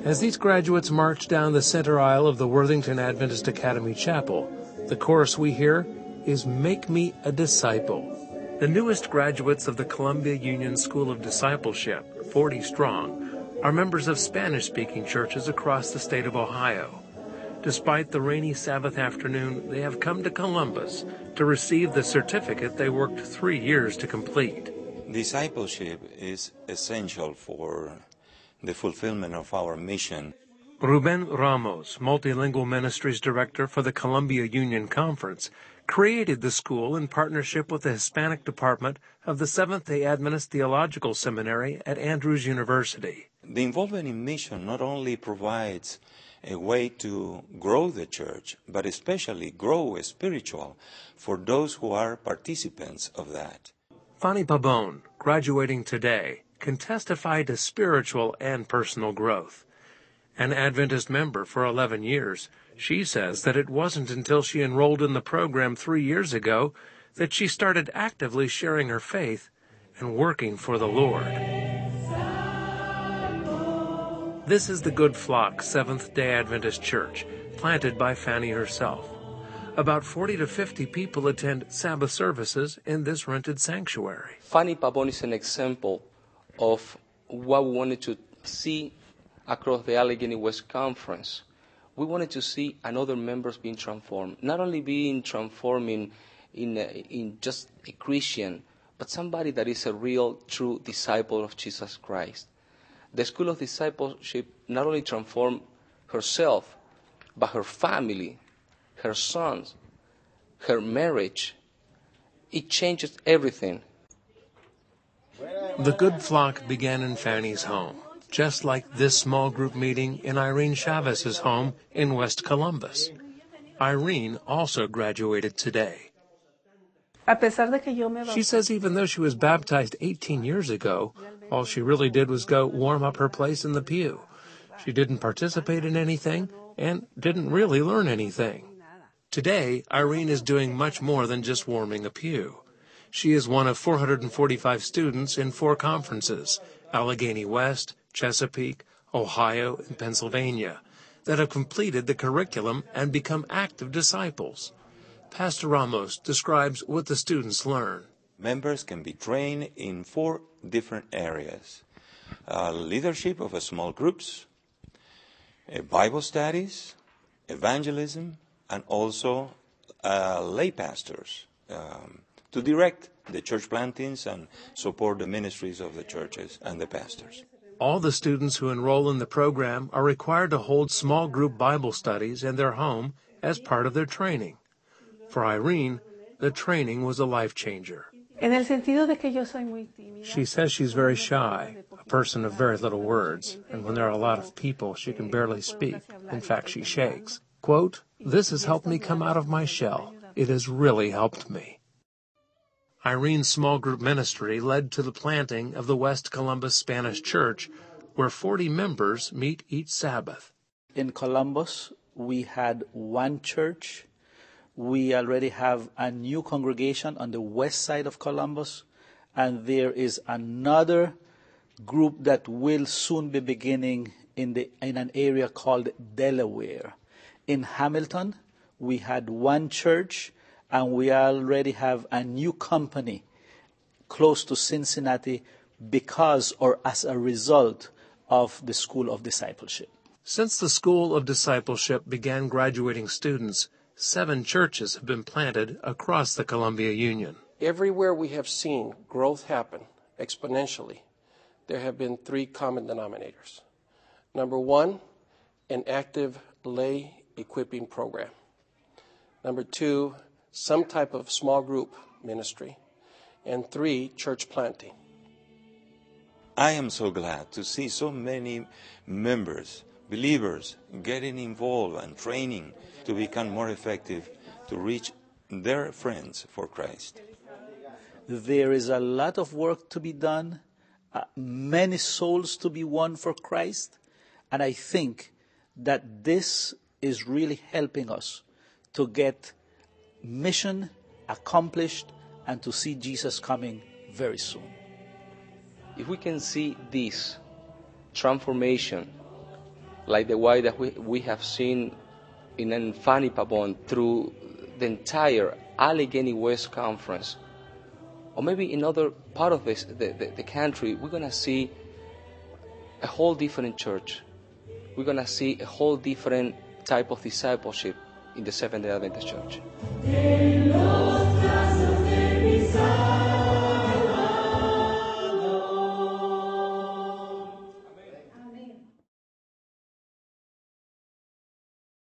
As these graduates march down the center aisle of the Worthington Adventist Academy Chapel, the chorus we hear is "Make Me a Disciple." The newest graduates of the Columbia Union School of Discipleship, 40 strong, are members of Spanish-speaking churches across the state of Ohio. Despite the rainy Sabbath afternoon, they have come to Columbus to receive the certificate they worked 3 years to complete. Discipleship is essential for the fulfillment of our mission. Ruben Ramos, Multilingual Ministries Director for the Columbia Union Conference, created the school in partnership with the Hispanic Department of the Seventh-day Adventist Theological Seminary at Andrews University. The involvement in mission not only provides a way to grow the church, but especially grow spiritual for those who are participants of that. Fanny Pabon, graduating today, can testify to spiritual and personal growth. An Adventist member for 11 years, she says that it wasn't until she enrolled in the program 3 years ago that she started actively sharing her faith and working for the Lord. This is the Good Flock Seventh-day Adventist Church, planted by Fanny herself. About 40 to 50 people attend Sabbath services in this rented sanctuary. Fanny Pabon is an example of what we wanted to see across the Allegheny West Conference. We wanted to see another members being transformed, not only being transformed in just a Christian, but somebody that is a real, true disciple of Jesus Christ. The School of Discipleship not only transformed herself, but her family, her sons, her marriage. It changes everything. The Good Flock began in Fanny's home, just like this small group meeting in Irene Chavez's home in West Columbus. Irene also graduated today. She says even though she was baptized 18 years ago, all she really did was go warm up her place in the pew. She didn't participate in anything and didn't really learn anything. Today, Irene is doing much more than just warming a pew. She is one of 445 students in 4 conferences, Allegheny West, Chesapeake, Ohio, and Pennsylvania, that have completed the curriculum and become active disciples. Pastor Ramos describes what the students learn. Members can be trained in 4 different areas. Leadership of small groups, Bible studies, evangelism, and also lay pastors to direct the church plantings and support the ministries of the churches and the pastors. All the students who enroll in the program are required to hold small group Bible studies in their home as part of their training. For Irene, the training was a life changer. She says she's very shy, a person of very little words, and when there are a lot of people, she can barely speak. In fact, she shakes. Quote, "This has helped me come out of my shell. It has really helped me." Irene's small group ministry led to the planting of the West Columbus Spanish Church, where 40 members meet each Sabbath. In Columbus, we had 1 church. We already have a new congregation on the west side of Columbus, and there is another group that will soon be beginning in an area called Delaware. In Hamilton, we had 1 church, and we already have a new company close to Cincinnati because or as a result of the School of Discipleship. Since the School of Discipleship began graduating students, 7 churches have been planted across the Columbia Union. Everywhere we have seen growth happen exponentially, there have been 3 common denominators. Number 1, an active lay equipping program. Number 2, some type of small group ministry. And 3, church planting. I am so glad to see so many members, believers, getting involved and training to become more effective to reach their friends for Christ. There is a lot of work to be done, many souls to be won for Christ, and I think that this is really helping us to get mission accomplished and to see Jesus coming very soon. If we can see this transformation like the way that we have seen in Fanny Pabon through the entire Allegheny West Conference, or maybe in other part of the country, we're going to see a whole different church. We're going to see a whole different type of discipleship in the Seventh-day Adventist Church.